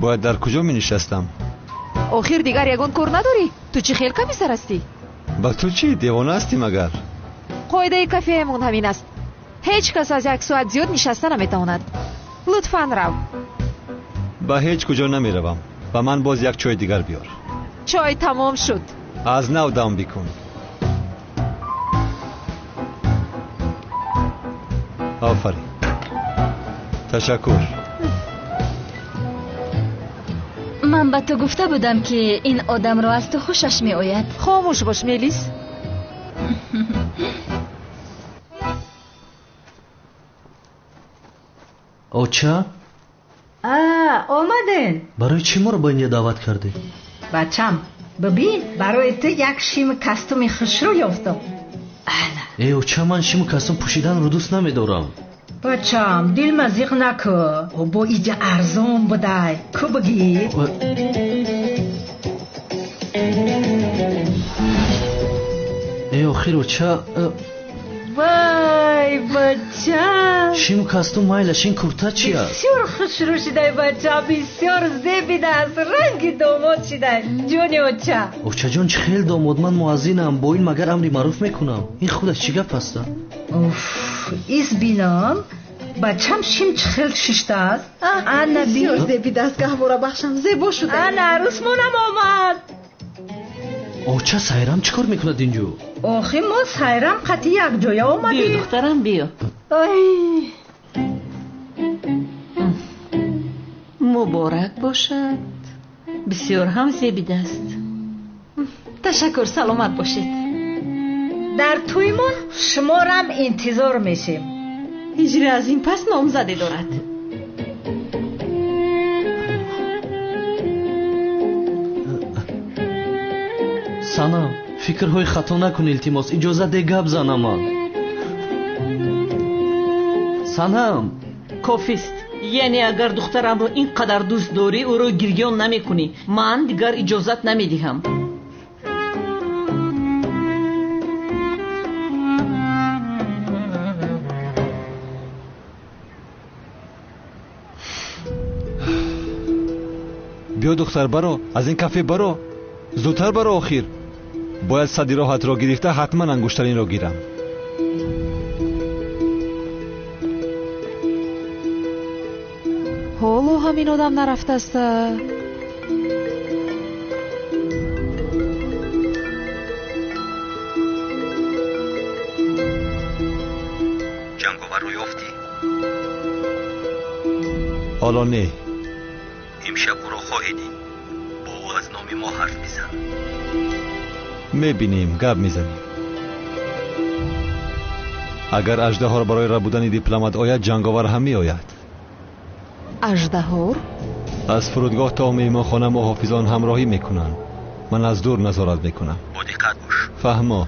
бояд дар куҷо менишастам? охир дигар ягон кор надорӣ? ту чӣ хел комиссар ҳастӣ? ба ту чӣ, девона ҳастӣ магар? қоидаи кафеамон ҳамин аст. ҳеҷ кас аз як соат зиёд нишаста наметавонад. лутфан рав. ба ҳеҷ куҷо намеравам. ба ман боз як чой дигар биёр. чой тамом шуд. аз нав дам бикун. офарин. ташаккур. ман ба ту гуфта будам ки ин одамро аз ту хушаш меояд. хомӯш бош мелис. оча? омаден. барои чӣ моро ба инҷо даъват кардӣ? бачам, бибин, барои ту як шими кастуми хушрӯ ёфтам. оча, ман шиму кастум пӯшиданро дӯст намедорам. бачам, дилмазиқ накун. бо иҷа арзон будай. ку бигир. охир оча, вай бачам, шиму кастум майлаш, ин курта чи аст? бисёр хушрӯ шудай бачам, бисёр зебид аст, ранги домод шудай. ҷони оча. очаҷон, чӣ хел домод? ман муаззинам, бо ин магар амри маъруф мекунам. ин худаш чӣ гап аста? ис бинам, бачам шим чӣ хел шиштааст. ана бисёр зебид аст, гаҳвора бахшам, зебо шудай. ана арӯсмонам омад. оча, сайрам чӣ кор мекунад ин ҷо? охи мо сайрам қатъи якҷоя омадем. биё духтарам, биё. муборак бошад. бисёр ҳам зебид аст. ташаккур, саломат бошед. дар тӯймон шуморам интизор мешем. ҳиҷри аз ин пас номзадӣ дорад. санам, фикрҳои хато накун илтимос, иҷоза де гап занам. ман санам, кофист. یعنی اگر دخترم رو اینقدر دوست داری او رو گریان نمی کنی. من دیگر اجازت نمی دهم. بیا دختر برو، از این کافه برو، زودتر برو. آخر باید صدی راحت را گرفته حتما انگشترین را گیرم. حالا همین آدم نرفته است. جنگاور رو یافتی؟ حالا نه. امشب او را خواهی دید. با او از نام ما حرف میزن. میبینیم گپ میزنیم. اگر اژدها را برای ربودن دیپلمات آید، جنگاور هم میآید. اژدها از فرودگاه تا مهمانخانه محافظان همراهی میکنند. من از دور نظارت میکنم. با دقت باش. فهمو.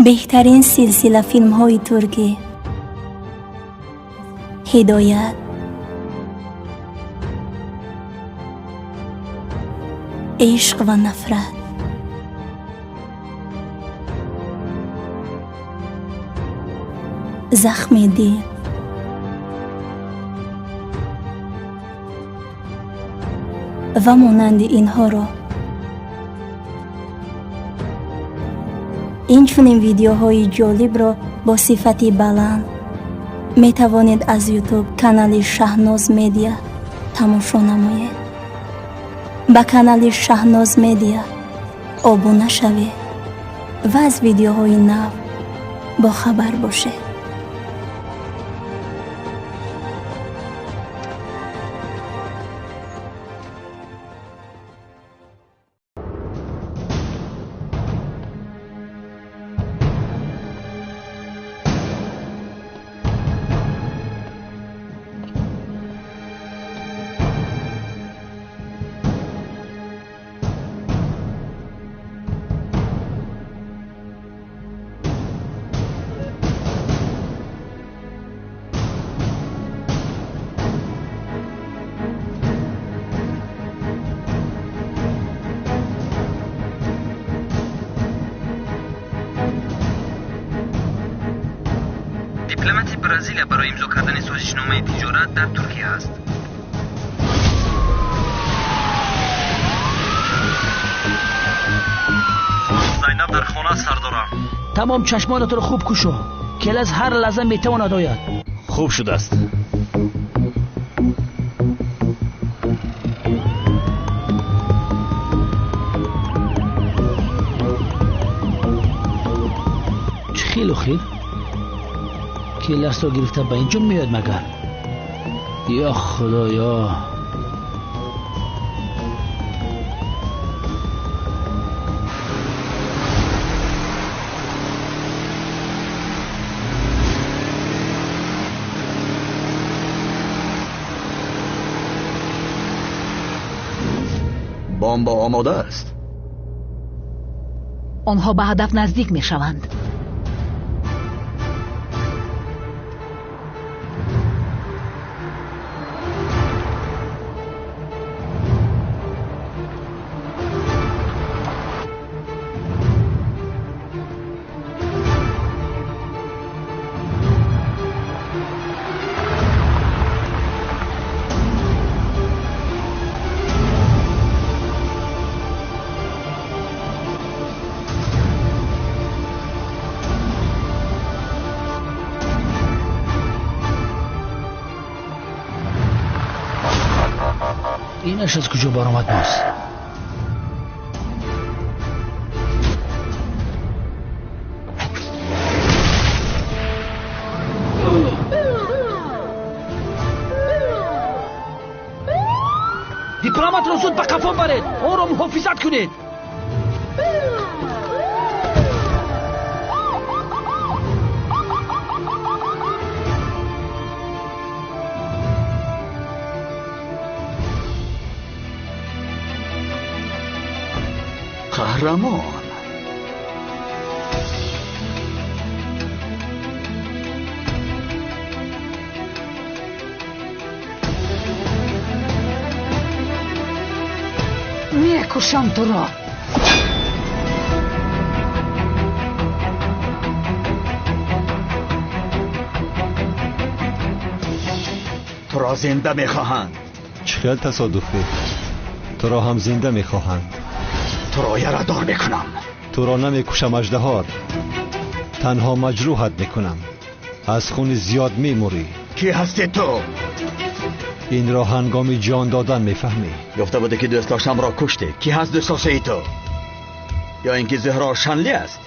بهترین سلسله فیلم های ترکی، هدایت، عشق و نفرت، زخم دل، و مانند اینها را. این چنین ویدیوهای جالب را با صفت بلند می توانید از یوتیوب کانال شهناز مدیا تماشا نمایید. با کانال شهناز مدیا ابونه شوید و از ویدیوهای نو با خبر باشید. دیپلمات برزیل برای امضا کردن سازشنامه تجارت در ترکیه است. زینب در خانه سر دارم. تمام چشمانت رو خوب کشو. کلاس هر لحظه میتواند آید. خوب شده است. خیلی خیر. کلاس رو گرفته به اینجا میاد مگر؟ یا خدایا. بمب آماده است. آنها به هدف نزدیک می شوند. اینش از کجا بار آمد باز؟ دیپلمات رو زود به قفا برید. او رو محافظت کنید. قهرمان. میکشم تو را. تو را زنده میخواهند. چه تصادفی، تو را هم زنده میخواهند. تو را یارادار میکنم. تو را نمیکشم اژدها، تنها مجروحت میکنم. از خون زیاد میموری. کی هستی تو؟ این را هنگامی جان دادن میفهمی. گفته بوده که دوست داشتم را کشته. کی هست دوست داشته تو؟ یا اینکه زهرا شنلی است؟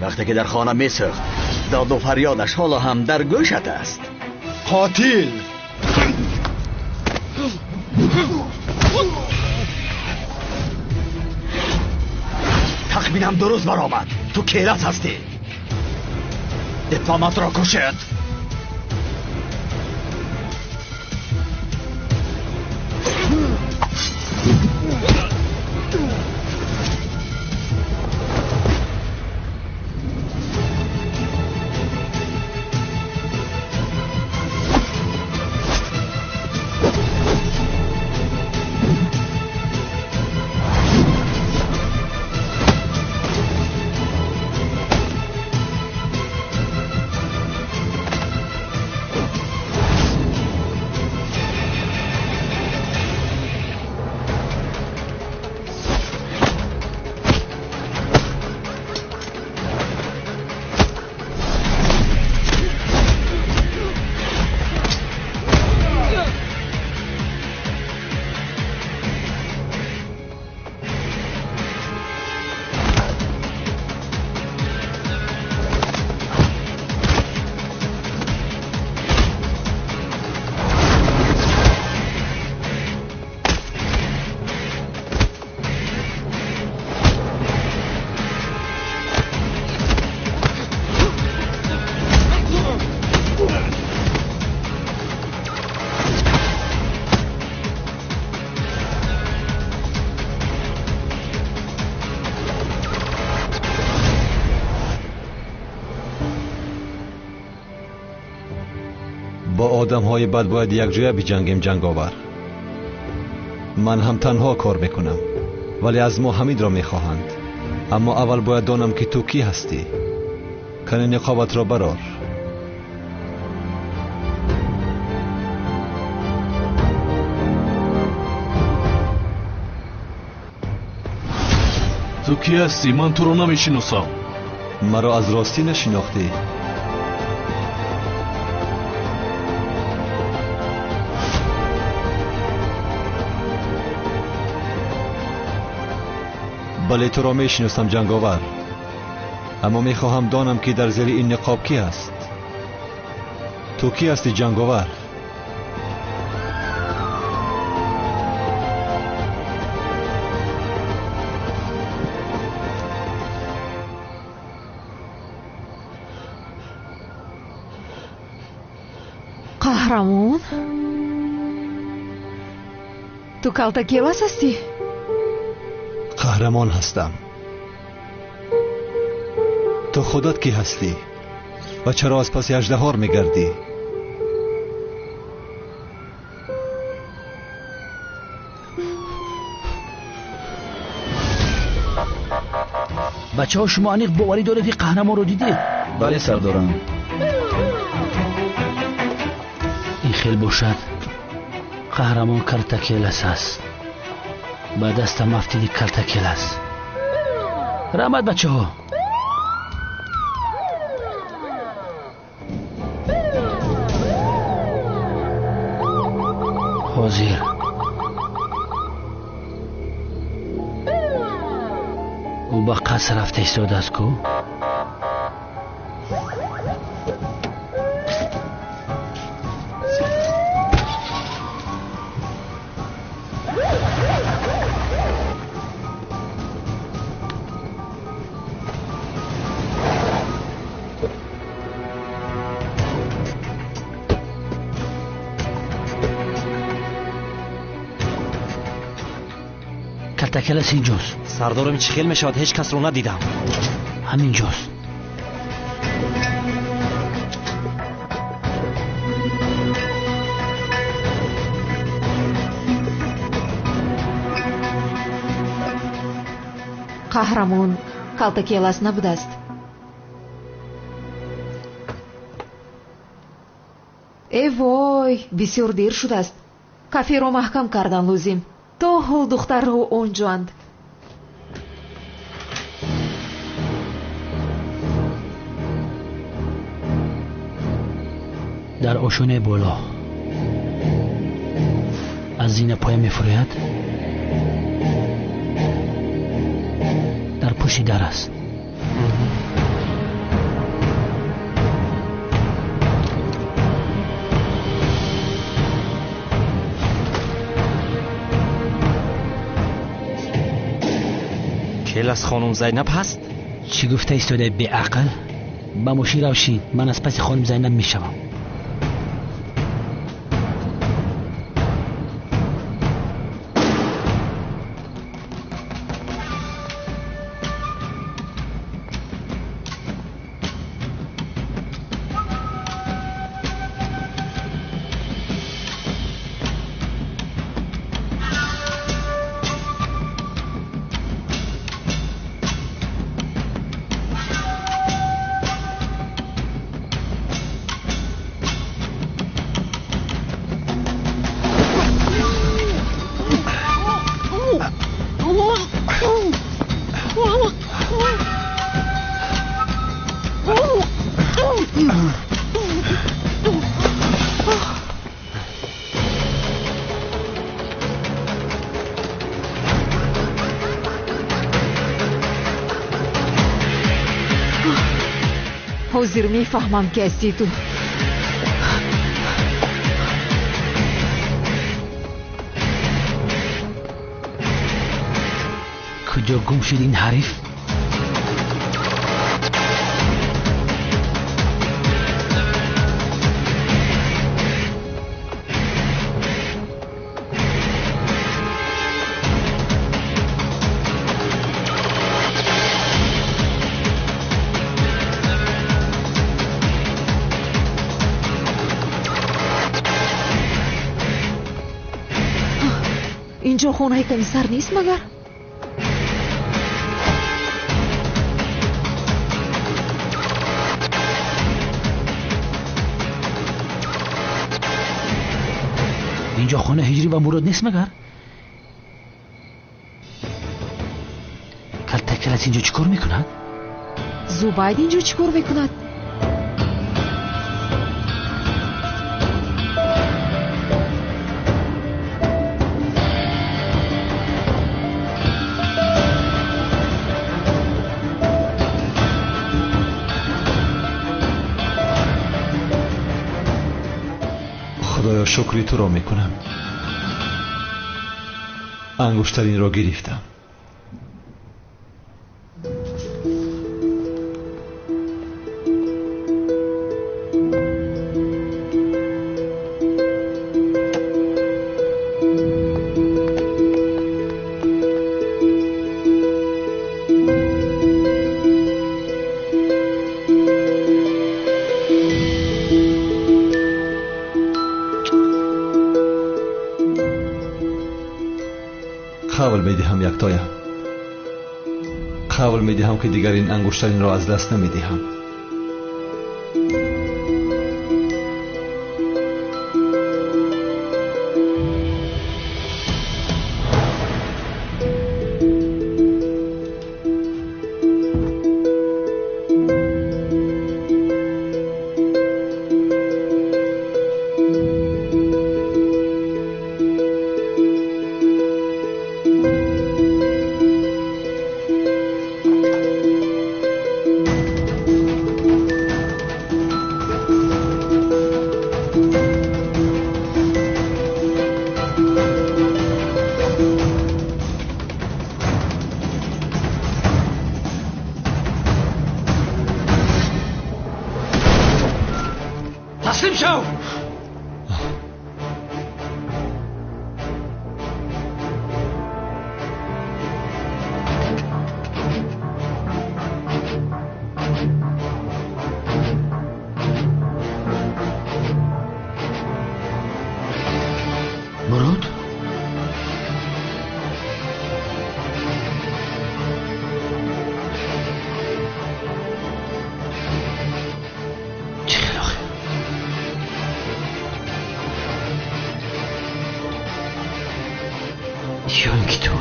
وقتی که در خانه میسوخت داد و فریادش حالا هم در گوشت است. قاتل. تخمینم درست برآمد. تو کیلس هستی. دیپلمات را کشید. با آدم های بد باید یک جویه بجنگیم جنگاور. من هم تنها کار میکنم ولی از ما حمید را میخواهند. اما اول باید دانم که تو کی هستی. کنه نقابت را برار. تو کی هستی؟ من تو رو نمیشناسم. مرا از راستی نشناختی؟ بله تو را میشناسم جنگاور، اما میخواهم دانم که در زیر این نقاب کی است. تو کی هستی جنگاور؟ قهرمان؟ تو کلتاکیلاس هستی؟ قهرمان هستم. تو خودت کی هستی و چرا از پس اژدهار میگردی؟ بچه ها شما انیق باوری دارید قهرمان رو دیدید؟ بله سردارم. این خیلی باشد قهرمان کلتاکیلاس است. با دستم افتیدی کلتاکیلاس. رحمت بچه ها. حاضر او با قصر رفته ایستاده است کو؟ کلتکلس اینجاست. سردارم چی خیل میشود؟ هیچ کس رو ندیدم. همینجاست. қаҳрамон калтакелас набудааст. вой, бисёр дер шудааст. каферо маҳкам кардан лозим. то ҳол духтарро онҷоанд. дар ошонаи боло аз зина поя мефурояд. дар пушти дар аст. келас хонум зайнаб ҳаст? чӣ гуфта истодаи беақл? ба мошин равшин, ман аз паси хонум зайнаб мешавам. ҳозир мефаҳмам ки ҳастӣ ту. куҷо гум шуд ин ҳариф? инҷо хонаи комиссар нест магар? اینجا خانه هجری و مراد نیست مگر؟ کلتکلس اینجا چیکار میکند؟ زوباید اینجا چیکار میکند؟ خدایا شکری تو را میکنم. انگشترین را گرفتم. قول میدهم یکتایم. قول میدهم که دیگر این انگشترین را از دست نمیدهم. تسلیم شو. مراد؟ چه خیلی آخه؟ یا اینکه تو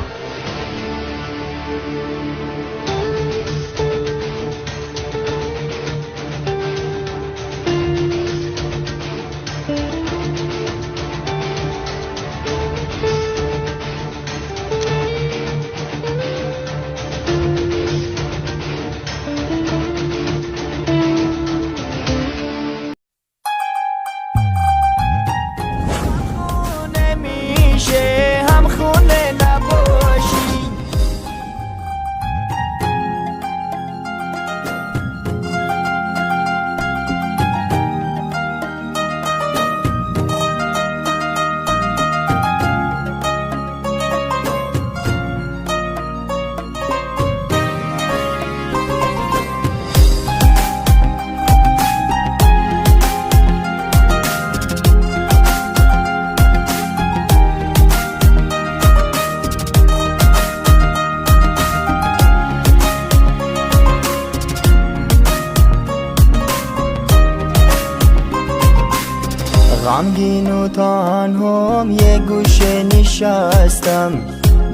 غمگین و تنهام یه گوشه نشستم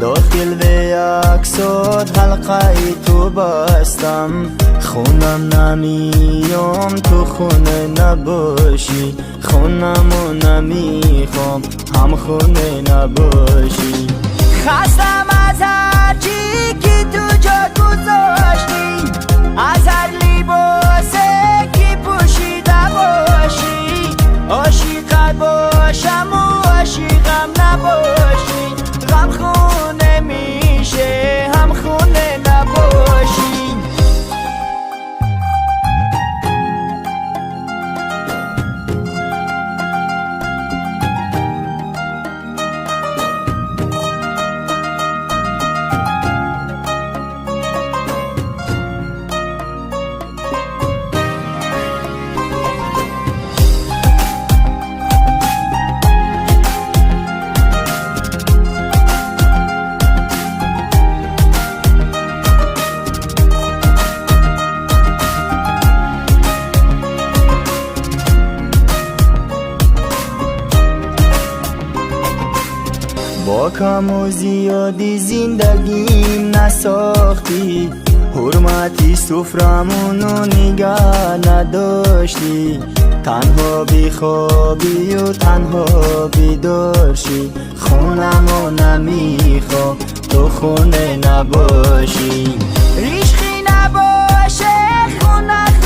داخل به یک صد حلقه ای تو بستم خونم نمیام تو خونه نباشی خونمو نمیخوام هم خونه نباشی خستم از هر چی که تو جا گذاشتی از هر لباسه که پوشیده باشی عاشقت باشم و عاشقم نباشی غم خونه میشه هم خونه نباشی با کم و زیادی زندگیم نساختی حرمتی سفرمونو نگه نداشتی تنها بیخوابی و تنها بیدارشی خونمو نمیخوام تو خونه نباشی ریشخی نباشه خونه